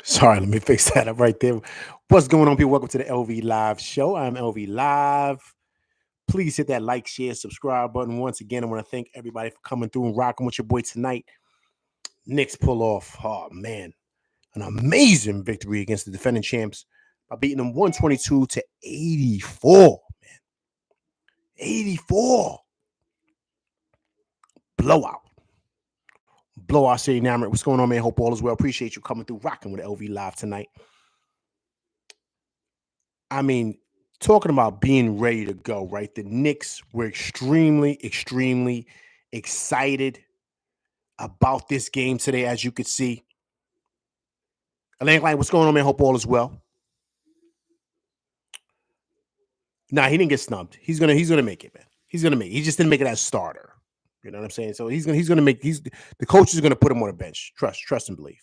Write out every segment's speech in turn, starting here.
Sorry, let me fix that up right there. What's going on, people? Welcome to the LV Live Show. I'm LV Live. Please hit that like, share, subscribe button. Once again, I want to thank everybody for coming through and rocking with your boy tonight. Knicks pull off, oh man, an amazing victory against the defending champs by beating them 122 to 84. Man, 84. Blowout. Blowout City Namrit. What's going on, man? Hope all is well. Appreciate you coming through, rocking with LV Live tonight. I mean, talking about being ready to go, right? The Knicks were extremely, extremely excited about this game today, as you could see. Elaine Klein, what's going on, man? Hope all is well. Nah, he didn't get snubbed. He's gonna make it, man. He's gonna make it. He just didn't make it as starter. You know what I'm saying? So the coach is gonna put him on a bench. Trust and believe.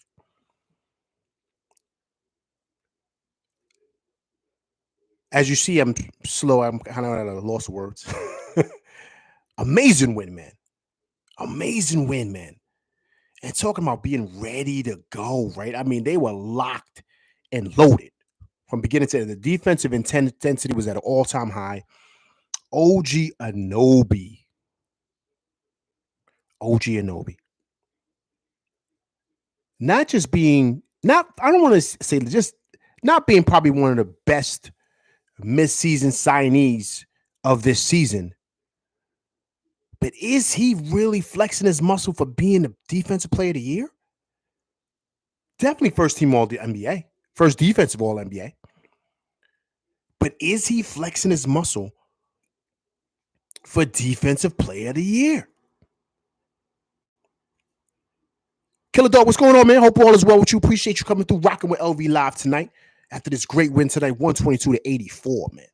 As you see, I'm slow. I'm kind of at a loss of words. Amazing win, man. Amazing win, man. And talking about being ready to go, right? I mean, they were locked and loaded from beginning to end. The defensive intensity was at an all-time high. OG Anunoby. Not just being, I don't want to say just not being probably one of the best mid-season signees of this season. But is he really flexing his muscle for being the defensive player of the year? Definitely first team all the NBA, first defensive all NBA. But is he flexing his muscle for defensive player of the year? Killer Dog, what's going on, man? Hope all is well with you. Appreciate you coming through, rocking with LV Live tonight after this great win tonight, 122 to 84, man.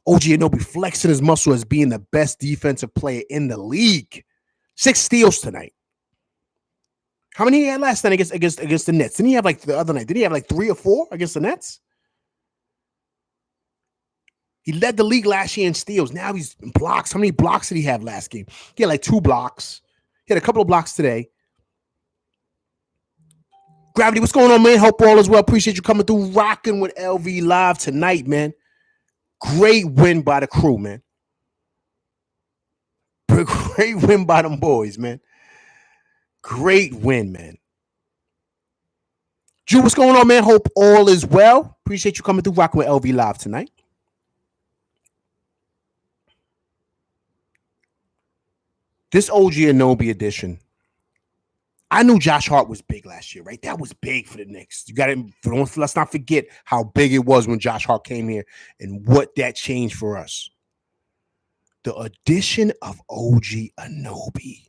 OG Anunoby flexing his muscle as being the best defensive player in the league. 6 steals tonight. How many he had last night against the Nets? Didn't he have like the other night? Did he have like 3 or 4 against the Nets? He led the league last year in steals. Now he's in blocks. How many blocks did he have last game? He had like 2 blocks. He had a couple of blocks today. Gravity, what's going on, man? Hope all is well. Appreciate you coming through, rocking with LV Live tonight, man. Great win by the crew, man. Great win by them boys, man. Great win, man. Drew, what's going on, man? Hope all is well. Appreciate you coming through, rocking with LV Live tonight. This OG Anunoby edition. I knew Josh Hart was big last year, right? That was big for the Knicks. Let's not forget how big it was when Josh Hart came here and what that changed for us. The addition of OG Anunoby.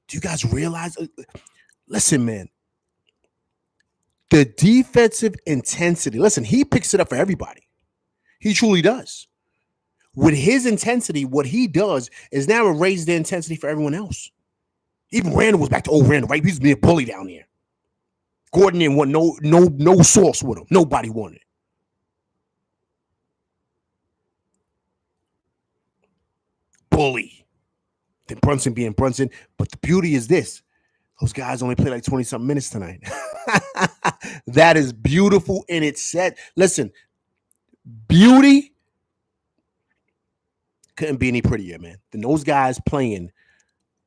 Do you guys realize? Listen, man. The defensive intensity. Listen, he picks it up for everybody. He truly does. With his intensity, what he does is now raise the intensity for everyone else. Even Randall was back to old Randall, right? He was being a bully down there. Gordon didn't want no sauce with him. Nobody wanted it. Bully. Then Brunson being Brunson. But the beauty is this. Those guys only played like 20-something minutes tonight. That is beautiful in its set. Listen, beauty couldn't be any prettier, man, than those guys playing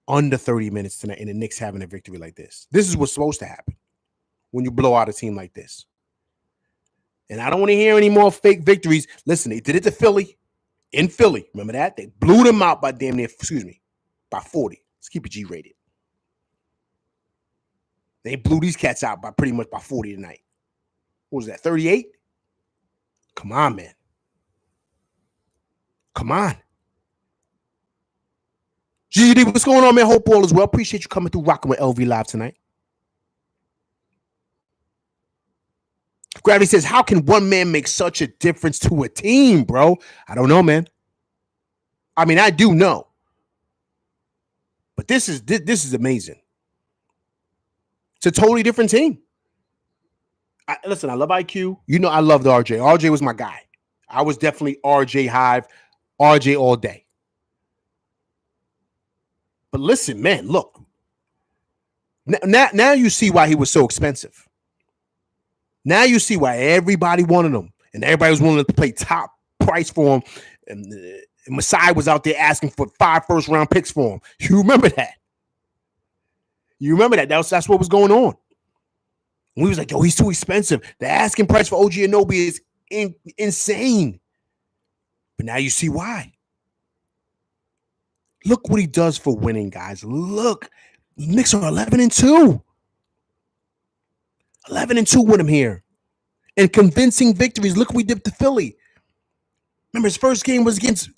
under 30 minutes tonight and the Knicks having a victory like this. This is what's supposed to happen when you blow out a team like this. And I don't want to hear any more fake victories. Listen, they did it to Philly. In Philly. Remember that? They blew them out by by 40. Let's keep it G-rated. They blew these cats out by pretty much by 40 tonight. What was that, 38? Come on, man. Come on. GD, what's going on, man? Hope all is well. Appreciate you coming through, rocking with LV Live tonight. Gravity says, how can one man make such a difference to a team, bro? I don't know, man. I mean, I do know. But this is amazing. It's a totally different team. Listen, I love IQ. You know I loved RJ. RJ was my guy. I was definitely RJ Hive, RJ all day. But listen, man, look. Now you see why he was so expensive. Now you see why everybody wanted him, and everybody was willing to pay top price for him. And Masai was out there asking for 5 first-round picks for him. You remember that? You remember that? That's what was going on. And we was like, yo, he's too expensive. The asking price for OG Anunoby is insane. But now you see why. Look what he does for winning, guys. Look, Knicks are 11-2. 11-2 with him here. And convincing victories. Look what we did to Philly. Remember, his first game was against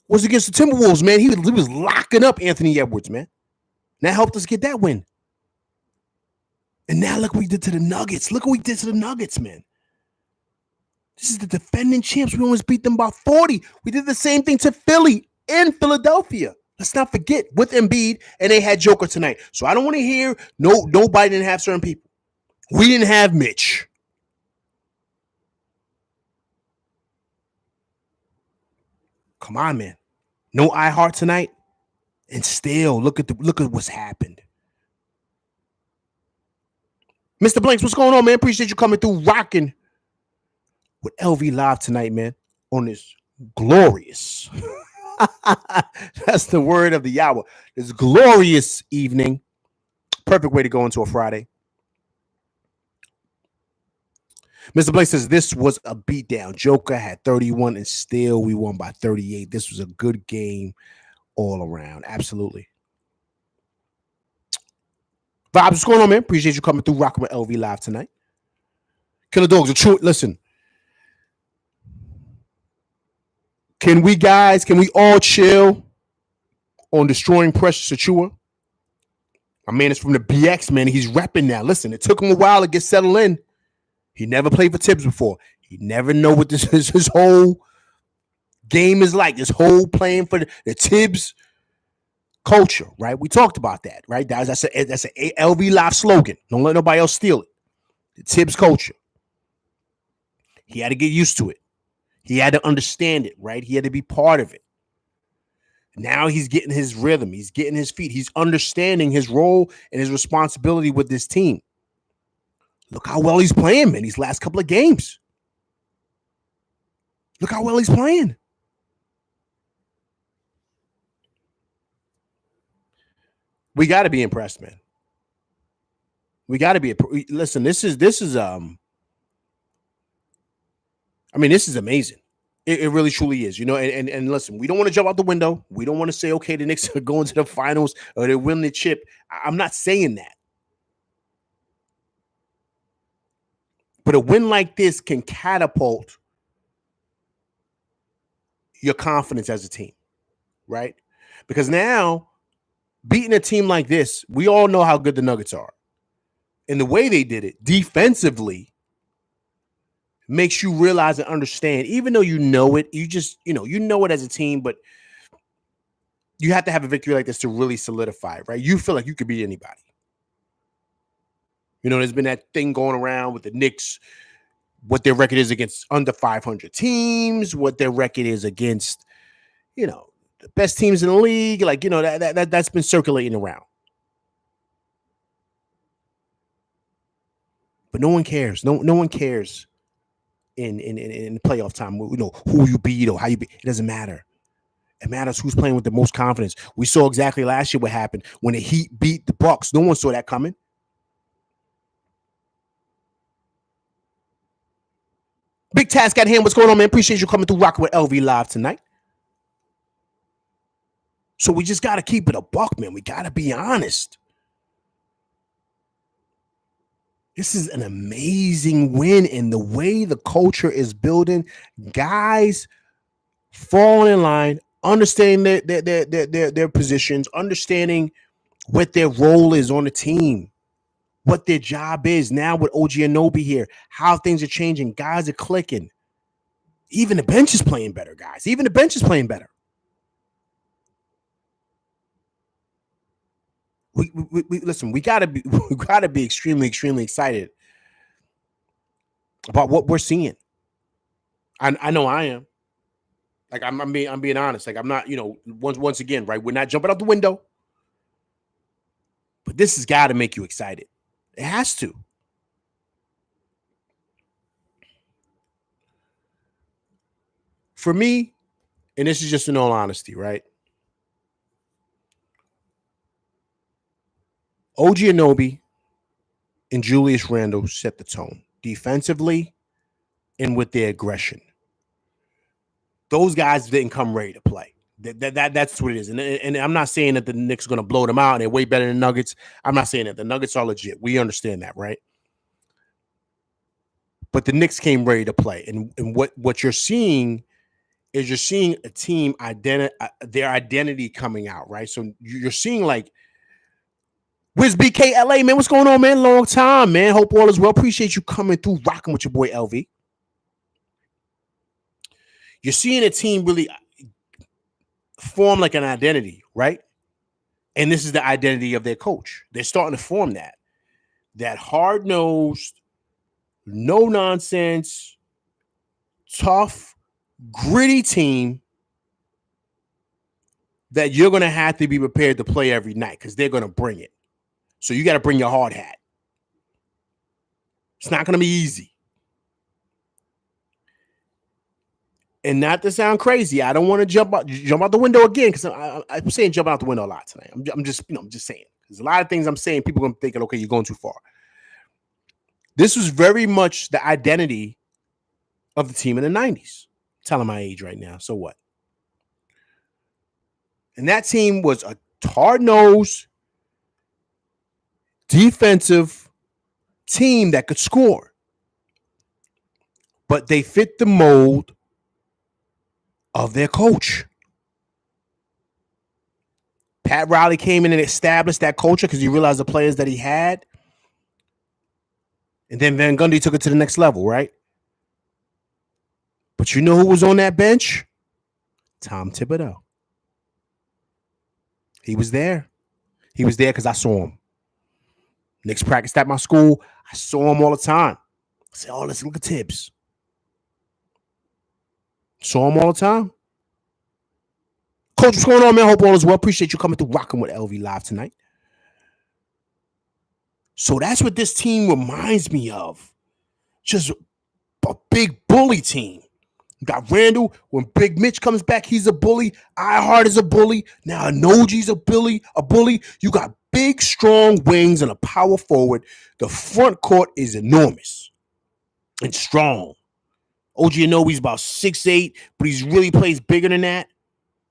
the Timberwolves, man. He was locking up Anthony Edwards, man. That helped us get that win. And now look what we did to the Nuggets. Look what we did to the Nuggets, man. This is the defending champs. We almost beat them by 40. We did the same thing to Philly in Philadelphia. Let's not forget, with Embiid, and they had Joker tonight. So I don't want to hear nobody didn't have certain people. We didn't have Mitch. Come on, man. No iHeart tonight. And still, look at what's happened. Mr. Blanks, what's going on, man? Appreciate you coming through, rocking with LV Live tonight, man, on this glorious. That's the word of the hour. This glorious evening. Perfect way to go into a Friday. Mr. Blake says this was a beatdown. Joker had 31 and still we won by 38. This was a good game all around. Absolutely. Vibes, what's going on, man? Appreciate you coming through, rocking with LV Live tonight. Killer Dogs, a true. Listen. Can we all chill on destroying Precious Achua? My man is from the BX, man. He's repping now. Listen, it took him a while to get settled in. He never played for Tibbs before. He never know what his whole game is like. This whole playing for the Tibbs culture, right? We talked about that, right? That's an LV Live slogan. Don't let nobody else steal it. The Tibbs culture. He had to get used to it. He had to understand it, right? He had to be part of it. Now he's getting his rhythm. He's getting his feet. He's understanding his role and his responsibility with this team. Look how well he's playing, man, these last couple of games. Look how well he's playing. We got to be impressed, man. We got to be. Listen, this is this is amazing. It really truly is, you know. And listen, we don't want to jump out the window. We don't want to say, okay, the Knicks are going to the finals or they win the chip. I'm not saying that. But a win like this can catapult your confidence as a team, right? Because now, beating a team like this, we all know how good the Nuggets are. And the way they did it defensively makes you realize and understand, even though you know it, you know it as a team, but you have to have a victory like this to really solidify it, right? You feel like you could beat anybody. You know, there's been that thing going around with the Knicks, what their record is against under 500 teams, what their record is against, the best teams in the league. Like, that's been circulating around. But no one cares. No one cares in playoff time. Who you beat or how you beat. It doesn't matter. It matters who's playing with the most confidence. We saw exactly last year what happened when the Heat beat the Bucks. No one saw that coming. Big Task at hand. What's going on, man? Appreciate you coming through, rocking with LV Live tonight. So we just got to keep it a buck, man. We got to be honest. This is an amazing win, and the way the culture is building, guys falling in line, understanding their positions, understanding what their role is on the team, what their job is now with OG Anunoby here, how things are changing. Guys are clicking. Even the bench is playing better, guys. Even the bench is playing better. We listen. We gotta be extremely, extremely excited about what we're seeing. I know I am. Like I'm being honest. Like I'm not. Once again, right? We're not jumping out the window, but this has got to make you excited. It has to. For me, and this is just in all honesty, right? OG Anunoby and Julius Randle set the tone defensively and with their aggression. Those guys didn't come ready to play. That's what it is. And I'm not saying that the Knicks are going to blow them out and they're way better than the Nuggets. I'm not saying that. The Nuggets are legit. We understand that, right? But the Knicks came ready to play. And what you're seeing is you're seeing a team their identity coming out, right? So you're seeing like, where's BKLA, man? What's going on, man? Long time, man. Hope all is well. Appreciate you coming through, rocking with your boy LV. You're seeing a team really form like an identity, right? And this is the identity of their coach. They're starting to form that hard-nosed, no-nonsense, tough, gritty team that you're going to have to be prepared to play every night because they're going to bring it. So you got to bring your hard hat. It's not going to be easy. And not to sound crazy, I don't want to jump out the window again because I'm saying jump out the window a lot tonight. I'm just saying. There's a lot of things I'm saying. People are going to think, okay, you're going too far. This was very much the identity of the team in the 90s. I'm telling my age right now. So what? And that team was a hard-nosed, defensive team that could score. But they fit the mold of their coach. Pat Riley came in and established that culture because he realized the players that he had. And then Van Gundy took it to the next level, right? But you know who was on that bench? Tom Thibodeau. He was there. He was there because I saw him. Knicks practiced at my school. I saw him all the time. I said, oh, let's look at Tibbs. Saw him all the time. Coach, what's going on, man? Hope all is well. Appreciate you coming through rocking with LV Live tonight. So that's what this team reminds me of. Just a big bully team. You got Randall. When Big Mitch comes back, he's a bully. Ihart is a bully. Now Anoji's a bully. You got big, strong wings and a power forward. The front court is enormous and strong. OG Anunoby's about 6'8", but he really plays bigger than that.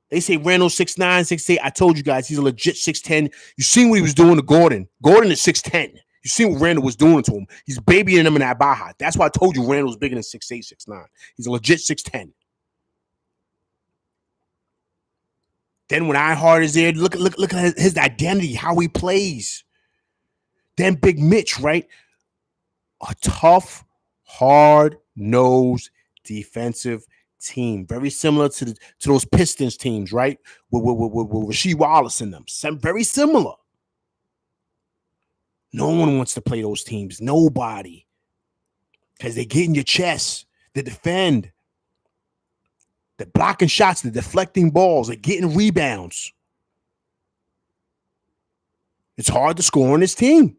They say Randall's 6'9", 6'8". I told you guys he's a legit 6'10". You seen what he was doing to Gordon. Gordon is 6'10". You see what Randall was doing to him. He's babying him in that Baja. That's why I told you Randall's bigger than 6'8", 6'9". He's a legit 6'10". Then when Ihart is there, look at his identity, how he plays. Then Big Mitch, right? A tough, hard-nosed defensive team. Very similar to those Pistons teams, right? With Rasheed Wallace in them. Very similar. No one wants to play those teams. Nobody. Because they get in your chest. They defend. They're blocking shots. They're deflecting balls. They're getting rebounds. It's hard to score on this team.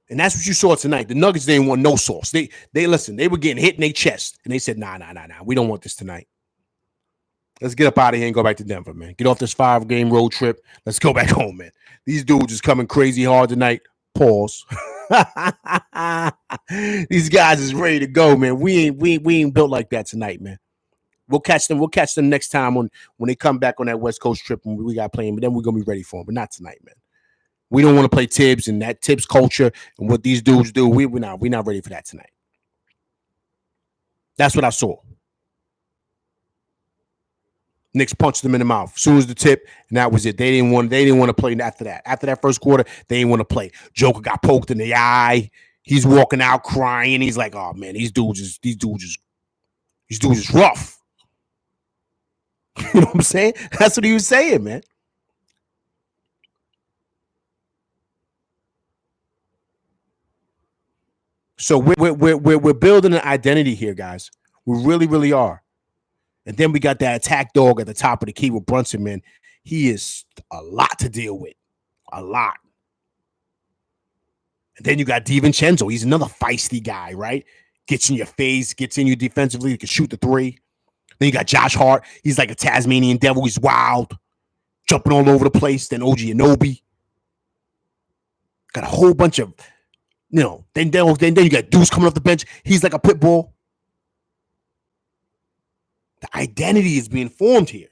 And that's what you saw tonight. The Nuggets didn't want no sauce. They listen, they were getting hit in their chest. And they said, nah. We don't want this tonight. Let's get up out of here and go back to Denver, man. Get off this 5-game road trip. Let's go back home, man. These dudes is coming crazy hard tonight. Pause. These guys is ready to go, man. We ain't built like that tonight, man. We'll catch them. We'll catch them next time when they come back on that West Coast trip and we got playing. But then we're gonna be ready for them. But not tonight, man. We don't want to play Tibbs and that Tibbs culture and what these dudes do. We're not ready for that tonight. That's what I saw. Knicks punched them in the mouth. As soon as the tip, and that was it. They didn't want to play after that. After that first quarter, they didn't want to play. Joker got poked in the eye. He's walking out crying. He's like, "Oh man, these dudes is rough." You know what I'm saying? That's what he was saying, man. So we're building an identity here, guys. We really, really are. And then we got that attack dog at the top of the key with Brunson, man. He is a lot to deal with. A lot. And then you got DiVincenzo. He's another feisty guy, right? Gets in your face, gets in you defensively. He can shoot the three. Then you got Josh Hart. He's like a Tasmanian devil. He's wild, jumping all over the place. Then OG Anunoby. Got a whole bunch of, then you got Deuce coming off the bench. He's like a pit bull. The identity is being formed here.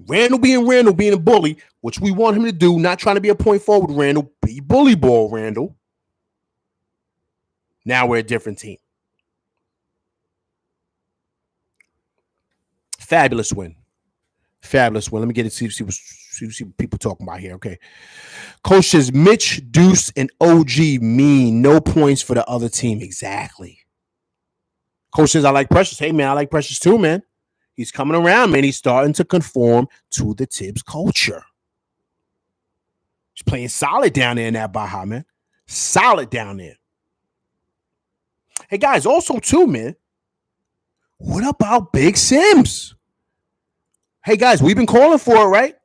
Randall being a bully, which we want him to do, not trying to be a point forward, Randall. Be bully ball, Randall. Now we're a different team. Fabulous win. Let me get it, see what people talking about here. Okay. Coach says Mitch, Deuce, and OG mean no points for the other team. Exactly. Coach says I like Precious. Hey, man, I like Precious too, man. He's coming around, man. He's starting to conform to the Tibbs culture. He's playing solid down there in that Baja, man. Solid down there. Hey, guys, also too, man, what about Big Sims? Hey, guys, we've been calling for it, right?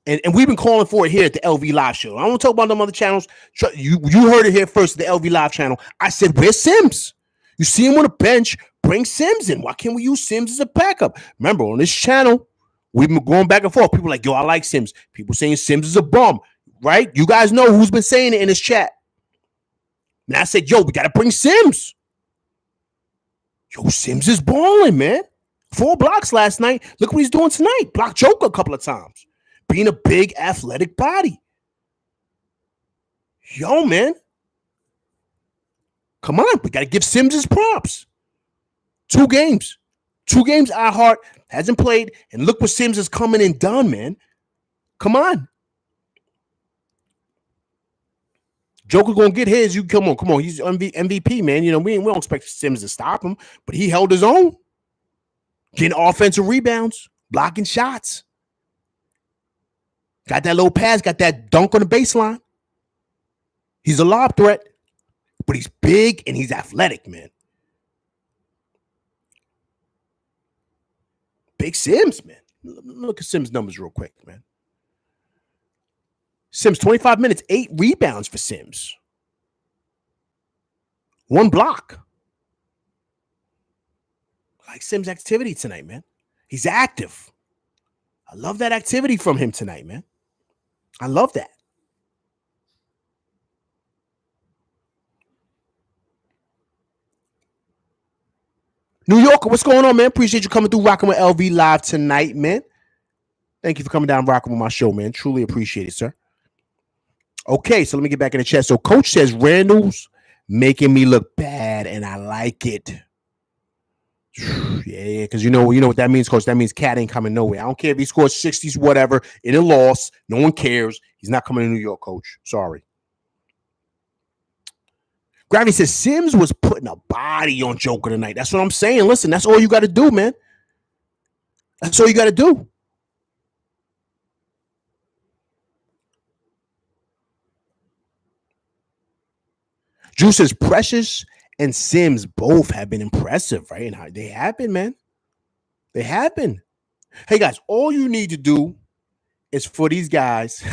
And we've been calling for it here at the LV Live show. I don't want to talk about them other channels. You heard it here first at the LV Live channel. I said, where's Sims? You see him on the bench, bring Sims in. Why can't we use Sims as a backup? Remember, on this channel, we've been going back and forth. People are like, yo, I like Sims. People saying Sims is a bum, right? You guys know who's been saying it in this chat. And I said, yo, we got to bring Sims. Yo, Sims is balling, man. 4 blocks last night. Look what he's doing tonight. Blocked Joker a couple of times. Being a big athletic body. Yo, man. Come on. We got to give Sims his props. 2 games. 2 games iHeart hasn't played. And look what Sims is coming and done, man. Come on. Joker gonna get his. You come on. He's MVP, man. We don't expect Sims to stop him, but he held his own. Getting offensive rebounds, blocking shots. Got that little pass, got that dunk on the baseline. He's a lob threat, but he's big and he's athletic, man. Big Sims, man. Look at Sims' numbers real quick, man. Sims, 25 minutes, 8 rebounds for Sims. 1 block. I like Sims' activity tonight, man. He's active. I love that activity from him tonight, man. I love that. New Yorker, what's going on, man? Appreciate you coming through, rocking with LV Live tonight, man. Thank you for coming down, rocking with my show, man. Truly appreciate it, sir. Okay, so let me get back in the chat. So Coach says Randall's making me look bad, and I like it. Yeah, because you know what that means, Coach. That means Cat ain't coming nowhere. I don't care if he scores 60s, whatever, in a loss. No one cares. He's not coming to New York, Coach. Sorry. Gravity says Sims was putting a body on Joker tonight. That's what I'm saying. Listen, that's all you got to do, man. That's all you got to do. Juice says Precious and Sims both have been impressive, right? And they have been, man. They have been. Hey, guys, all you need to do is for these guys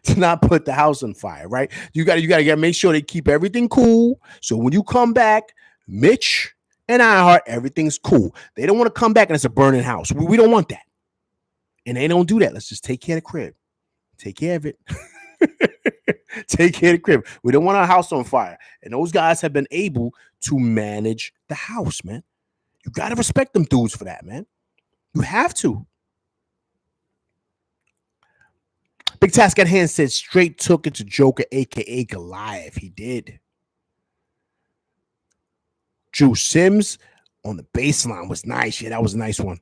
to not put the house on fire, right? You got to make sure they keep everything cool. So when you come back, Mitch and iHeart, everything's cool. They don't want to come back and it's a burning house. We don't want that. And they don't do that. Let's just take care of the crib. Take care of it. Take care of the crib. We don't want our house on fire. And those guys have been able to manage the house, man. You got to respect them dudes for that, man. You have to. Big Task at Hand said straight took it to Joker, a.k.a. Goliath. He did. Drew Sims on the baseline was nice. Yeah, that was a nice one.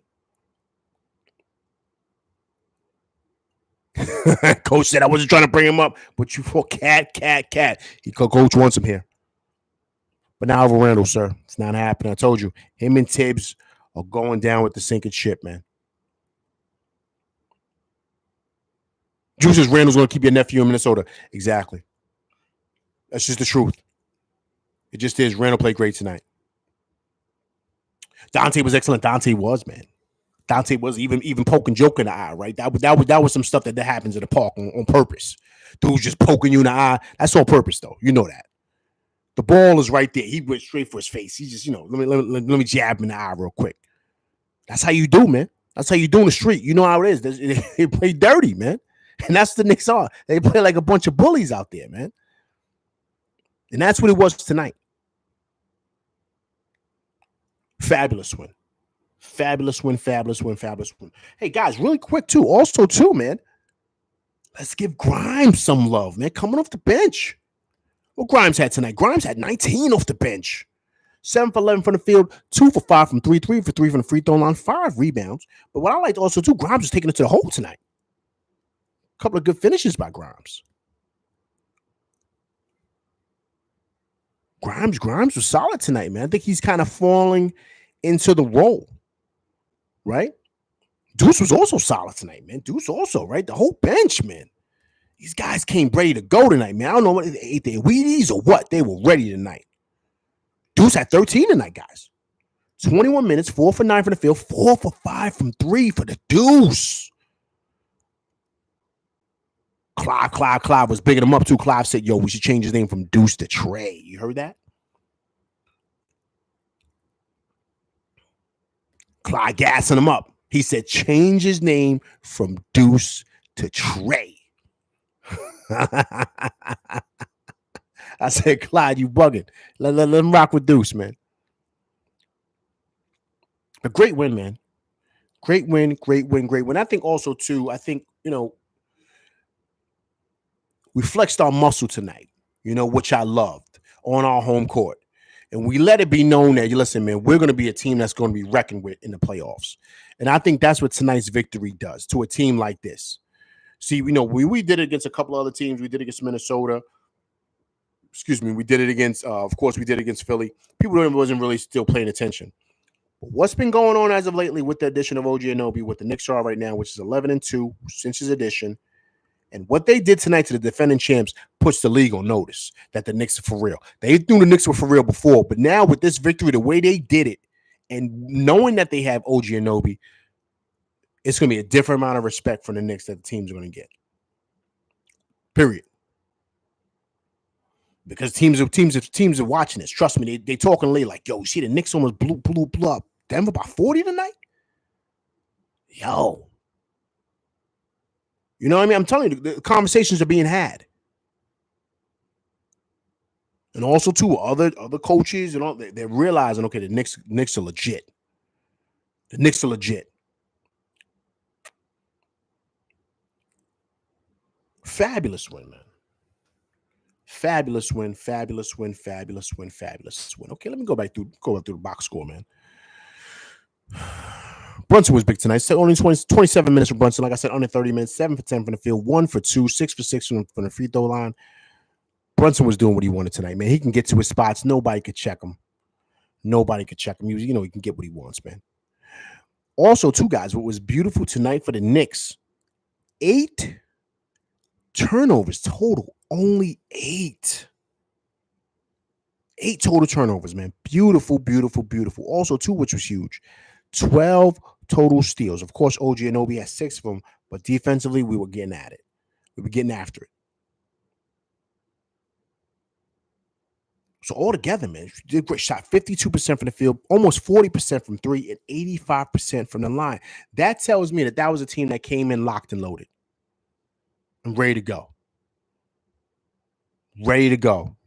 Coach said I wasn't trying to bring him up, but you for cat. Coach wants him here. But now over Randall, sir. It's not happening. I told you. Him and Tibbs are going down with the sinking ship, man. Drew says Randall's going to keep your nephew in Minnesota. Exactly. That's just the truth. It just is. Randall played great tonight. Dante was excellent. Dante was, man. Dante was even poking Joker in the eye, right? That was some stuff that happens in the park on purpose. Dude's just poking you in the eye. That's on purpose, though. You know that. The ball is right there. He went straight for his face. He just, let me jab him in the eye real quick. That's how you do, man. That's how you do in the street. You know how it is. They play dirty, man. And that's the Knicks are. They play like a bunch of bullies out there, man. And that's what it was tonight. Fabulous win. Fabulous win, fabulous win, fabulous win. Hey, guys, really quick, too. Also, too, man, let's give Grimes some love, man. Coming off the bench. What Grimes had tonight? Grimes had 19 off the bench. 7 for 11 from the field, 2 for 5 from 3, 3 for 3 from the free throw line, 5 rebounds. But what I liked also, too, Grimes was taking it to the hole tonight. A couple of good finishes by Grimes. Grimes was solid tonight, man. I think he's kind of falling into the role, right? Deuce was also solid tonight, man. Deuce also, right? The whole bench, man. These guys came ready to go tonight, man. I don't know what they ate their Wheaties or what. They were ready tonight. Deuce had 13 tonight, guys. 21 minutes, 4 for 9 from the field, 4 for 5 from 3 for the Deuce. Clive was bigging him up too. Clive said, yo, we should change his name from Deuce to Trey. You heard that? Clive gassing him up. He said, change his name from Deuce to Trey. I said, Clyde, you bugging. Let him rock with Deuce, man. A great win, man. Great win. I think also, too, we flexed our muscle tonight, which I loved, on our home court. And we let it be known that, listen, man, we're going to be a team that's going to be reckoned with in the playoffs. And I think that's what tonight's victory does to a team like this. See, we did it against a couple other teams. We did it against Minnesota. We did it against, of course, we did it against Philly. People wasn't really still paying attention. But what's been going on as of lately with the addition of OG Anunoby, what the Knicks are right now, which is 11-2 since his addition, and what they did tonight to the defending champs puts the league on notice that the Knicks are for real. They knew the Knicks were for real before, but now with this victory, the way they did it, and knowing that they have OG Anunoby, it's going to be a different amount of respect from the Knicks that the teams are going to get. Period. Because teams are watching this. Trust me, they talking late like, yo, you see the Knicks almost blew up Denver by 40 tonight? Yo. You know what I mean? I'm telling you, the conversations are being had. And also, too, other coaches and all, they're realizing, okay, the Knicks are legit. The Knicks are legit. Fabulous win, man. Fabulous win. Okay, let me go back through the box score, man. Brunson was big tonight. So only 27 minutes for Brunson. Like I said, under 30 minutes, 7 for 10 from the field, 1 for 2, 6 for 6 from the free throw line. Brunson was doing what he wanted tonight, man. He can get to his spots. Nobody could check him. He can get what he wants, man. Also, two guys, what was beautiful tonight for the Knicks, 8 turnovers total. Only 8. 8 total turnovers, man. Beautiful. Also, too, which was huge, 12 total steals. Of course, OG Anunoby had 6 of them, but defensively, we were getting at it. We were getting after it. So altogether, man, you did a great shot. 52% from the field, almost 40% from 3, and 85% from the line. That tells me that was a team that came in locked and loaded and ready to go. Ready to go.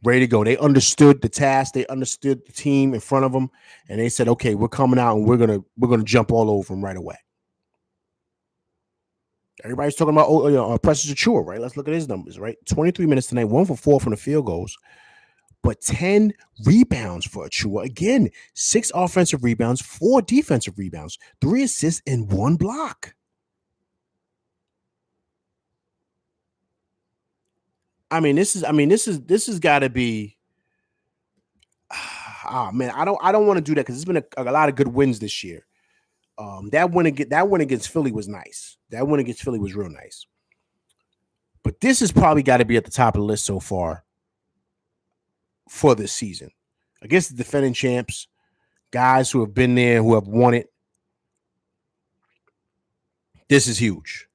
They understood the task. They understood the team in front of them, and they said, "Okay, we're coming out and we're gonna jump all over them right away." Everybody's talking about Precious Achiuwa, right? Let's look at his numbers, right? 23 minutes tonight, 1 for 4 from the field goals, but 10 rebounds for Achiuwa. Again, 6 offensive rebounds, 4 defensive rebounds, 3 assists, and 1 block. This has got to be. Oh man, I don't want to do that because there's been a lot of good wins this year. That win against Philly was nice. That win against Philly was real nice. But this has probably got to be at the top of the list so far for this season. Against the defending champs, guys who have been there, who have won it. This is huge.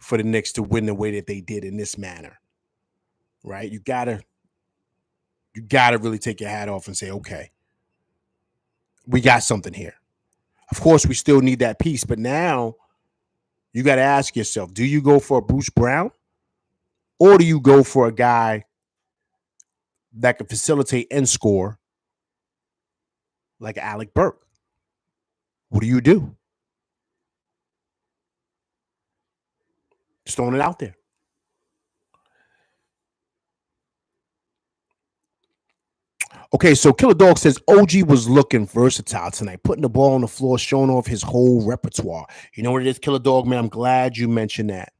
for the Knicks to win the way that they did in this manner, right? You gotta really take your hat off and say, okay, we got something here. Of course, we still need that piece, but now you got to ask yourself, do you go for a Bruce Brown or do you go for a guy that can facilitate and score like Alec Burke? What do you do? Just throwing it out there. Okay, so Killer Dog says OG was looking versatile tonight, putting the ball on the floor, showing off his whole repertoire. You know what it is, Killer Dog, man? I'm glad you mentioned that.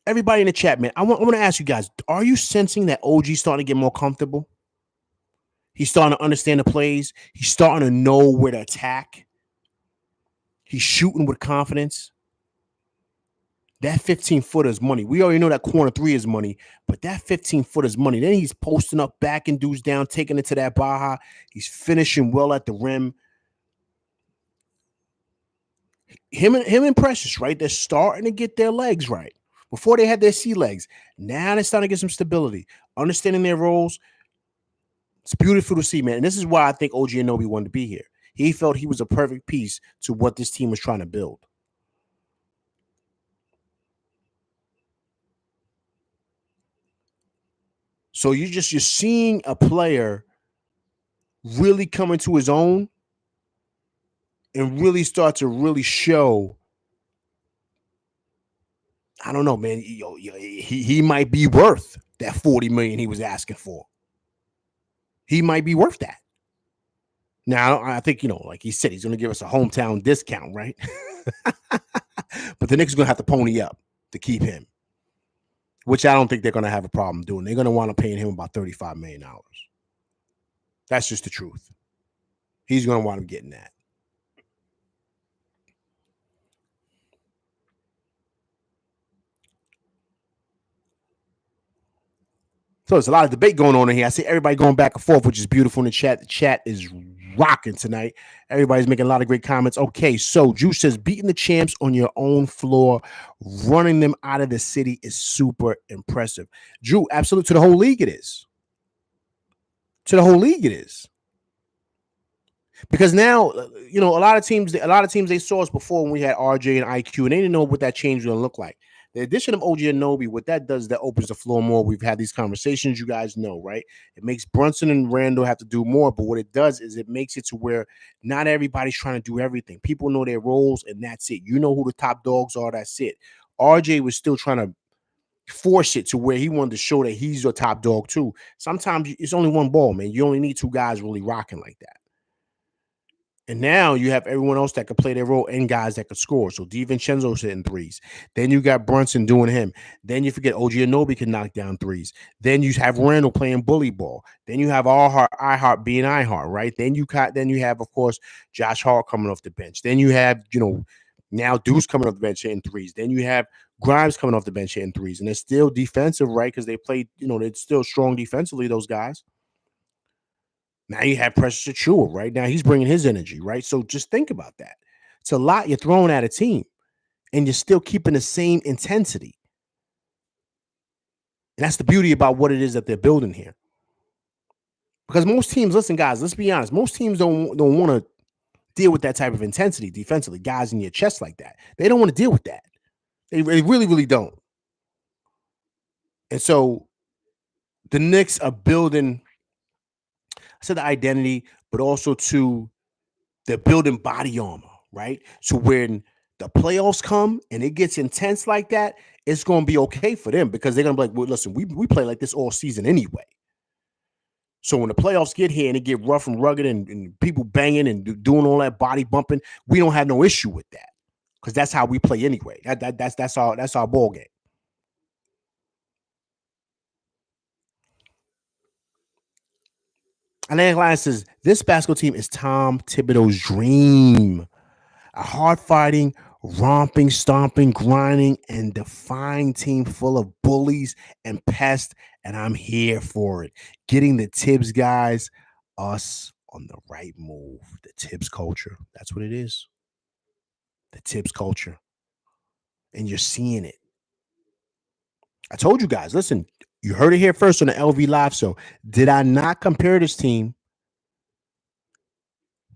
Everybody in the chat, man, I want to ask you guys, are you sensing that OG starting to get more comfortable? He's starting to understand the plays. He's starting to know where to attack. He's shooting with confidence. That 15-footer is money. We already know that corner three is money, but that 15-footer is money. Then he's posting up, backing dudes down, taking it to that Baja. He's finishing well at the rim. Him and Precious, right? They're starting to get their legs right. Before they had their sea legs. Now they're starting to get some stability, understanding their roles. It's beautiful to see, man. And this is why I think OG Anunoby wanted to be here. He felt he was a perfect piece to what this team was trying to build. So you're seeing a player really come into his own and really start to really show. I don't know, man. He might be worth that $40 million he was asking for. He might be worth that. Now, I think, like he said, he's going to give us a hometown discount, right? But the Knicks are going to have to pony up to keep him, which I don't think they're going to have a problem doing. They're going to want to pay him about $35 million. That's just the truth. He's going to want him getting that. So there's a lot of debate going on in here. I see everybody going back and forth, which is beautiful in the chat. The chat is rocking tonight. Everybody's making a lot of great comments. Okay, so Juice says beating the champs on your own floor, running them out of the city is super impressive. Drew, absolutely. To the whole league, it is. To the whole league, it is. Because now, a lot of teams they saw us before when we had RJ and IQ, and they didn't know what that change was going to look like. The addition of OG Anunoby, what that does, that opens the floor more. We've had these conversations, you guys know, right? It makes Brunson and Randall have to do more, but what it does is it makes it to where not everybody's trying to do everything. People know their roles, and that's it. You know who the top dogs are, that's it. RJ was still trying to force it to where he wanted to show that he's your top dog too. Sometimes it's only one ball, man. You only need two guys really rocking like that. And now you have everyone else that could play their role and guys that could score. So DiVincenzo's hitting threes. Then you got Brunson doing him. Then you forget OG Anunoby can knock down threes. Then you have Randall playing bully ball. Then you have iHeart being iHeart, right? Then you have, of course, Josh Hart coming off the bench. Then you have, now Deuce coming off the bench hitting threes. Then you have Grimes coming off the bench hitting threes. And they're still defensive, right? Because they played, they're still strong defensively, those guys. Now you have Precious Achiuwa, right? Now he's bringing his energy, right? So just think about that. It's a lot you're throwing at a team, and you're still keeping the same intensity. And that's the beauty about what it is that they're building here. Because most teams, listen, guys, let's be honest. Most teams don't want to deal with that type of intensity defensively, guys in your chest like that. They don't want to deal with that. They really, really don't. And so the Knicks are building, I said the identity, but also they're building body armor, right? So when the playoffs come and it gets intense like that, it's going to be okay for them because they're going to be like, well, listen, we play like this all season anyway. So when the playoffs get here and it get rough and rugged and people banging and doing all that body bumping, we don't have no issue with that because that's how we play anyway. That's our ball game. Atlantic Lion says this basketball team is Tom Thibodeau's dream. A hard-fighting, romping, stomping, grinding, and defying team full of bullies and pests, and I'm here for it. Getting the Tibbs guys, us on the right move. The Tibbs culture. That's what it is. The Tibbs culture. and you're seeing it. I told you guys, listen, you heard it here first on the LV Live show. Did I not compare this team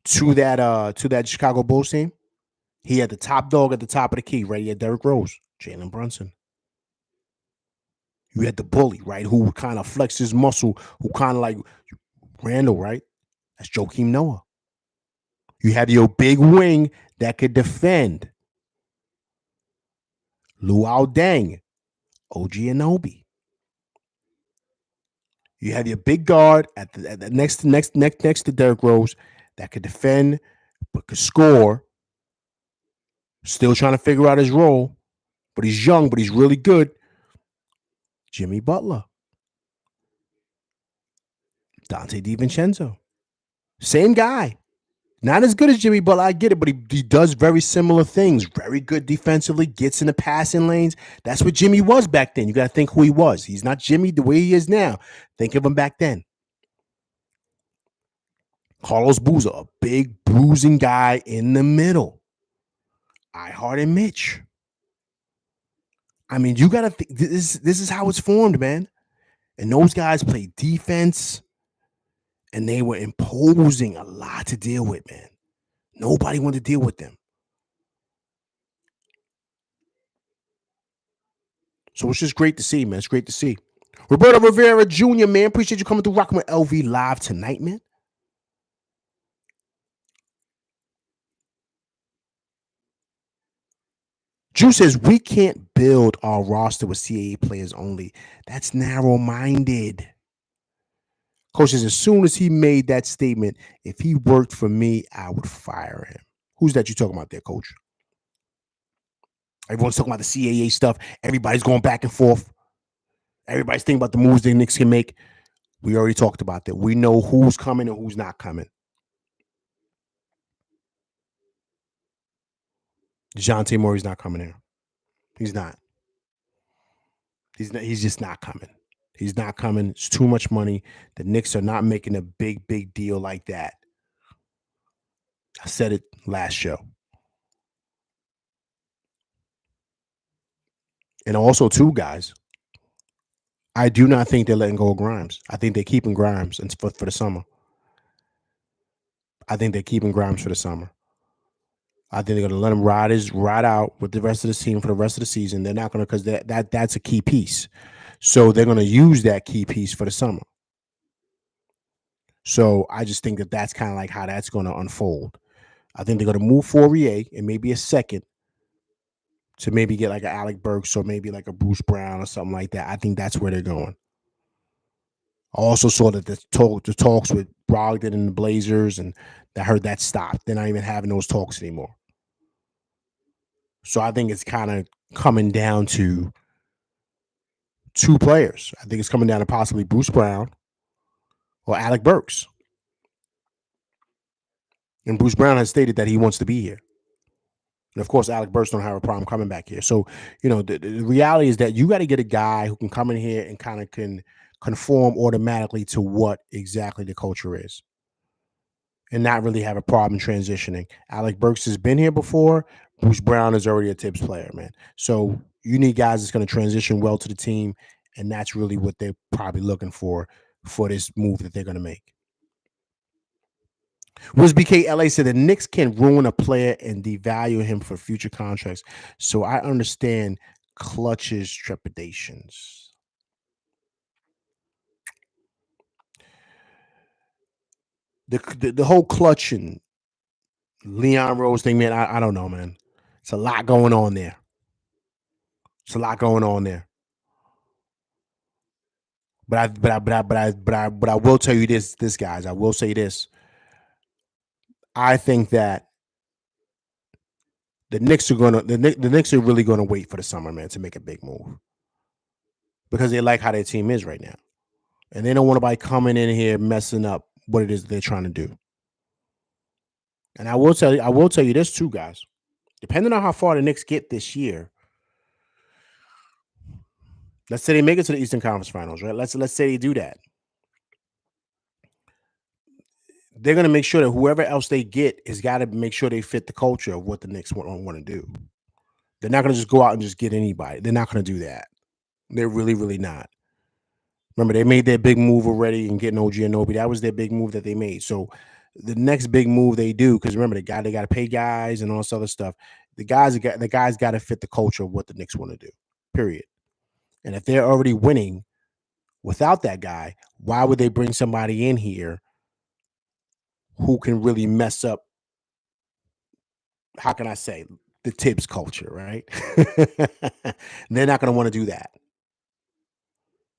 to that Chicago Bulls team? He had the top dog at the top of the key, right? He had Derrick Rose, Jalen Brunson. You had the bully, right? Who kind of flexed his muscle, who kind of like Randall, right? That's Joakim Noah. You have your big wing that could defend. Luau Deng, OG Anobi. You have your big guard at the next to Derrick Rose that could defend but could score. Still trying to figure out his role, but he's young, but he's really good. Jimmy Butler, Dante DiVincenzo, same guy. Not as good as Jimmy Butler, I get it, but he does very similar things. Very good defensively, gets in the passing lanes. That's what Jimmy was back then. You got to think who he was. He's not Jimmy the way he is now. Think of him back then. Carlos Boozer, a big bruising guy in the middle. Ihart and Mitch. I mean, you got to think this is how it's formed, man. And those guys play defense, and they were imposing a lot to deal with, man. Nobody wanted to deal with them. So it's just great to see, man. It's great to see. Roberto Rivera Jr., man. Appreciate you coming through rocking with LV Live tonight, man. Drew says we can't build our roster with CAA players only. That's narrow-minded. Coach says as soon as he made that statement, if he worked for me, I would fire him. Who's that you talking about there, Coach? Everyone's talking about the CAA stuff. Everybody's going back and forth. Everybody's thinking about the moves the Knicks can make. We already talked about that. We know who's coming and who's not coming. DeJounte Murray's not coming here. He's not. He's just not coming. He's not coming. It's too much money. The Knicks are not making a big deal like that. I said it last show. And also, too, guys, I do not think they're letting go of Grimes. I think they're keeping Grimes for the summer. I think they're keeping Grimes for the summer. I think they're going to let him ride out with the rest of the team for the rest of the season. They're not going to, because that's a key piece. So they're going to use that key piece for the summer. So I just think that that's kind of like how that's going to unfold. I think they're going to move Fourier and maybe a second to maybe get like an Alec Burks or maybe like a Bruce Brown or something like that. I think that's where they're going. I also saw that the talks with Brogdon and the Blazers, and I heard that stopped. They're not even having those talks anymore. So I think it's kind of coming down to two players. I think it's coming down to possibly Bruce Brown or Alec Burks. And Bruce Brown has stated that he wants to be here. And of course, Alec Burks don't have a problem coming back here. So, the reality is that you got to get a guy who can come in here and kind of can conform automatically to what exactly the culture is and not really have a problem transitioning. Alec Burks has been here before. Bruce Brown is already a Tibbs player, man. So you need guys that's going to transition well to the team, and that's really what they're probably looking for this move that they're going to make. Wiz BK LA said the Knicks can ruin a player and devalue him for future contracts. So I understand Clutch's trepidations. The whole Clutch and Leon Rose thing, man, I don't know, man. It's a lot going on there. But I will tell you this, guys. I will say this. I think that the Knicks are really gonna wait for the summer, man, to make a big move because they like how their team is right now, and they don't want anybody coming in here messing up what it is they're trying to do. And I will tell you this too, guys. Depending on how far the Knicks get this year, let's say they make it to the Eastern Conference Finals, right? Let's say they do that. They're going to make sure that whoever else they get has got to make sure they fit the culture of what the Knicks want to do. They're not going to just go out and just get anybody. They're not going to do that. They're really, really not. Remember, they made their big move already and getting OG Anunoby. That was their big move that they made. So the next big move they do, because remember, they got to pay guys and all this other stuff. The guys got to fit the culture of what the Knicks want to do. Period. And if they're already winning without that guy, why would they bring somebody in here who can really mess up? How can I say the Tibbs culture, right? They're not going to want to do that.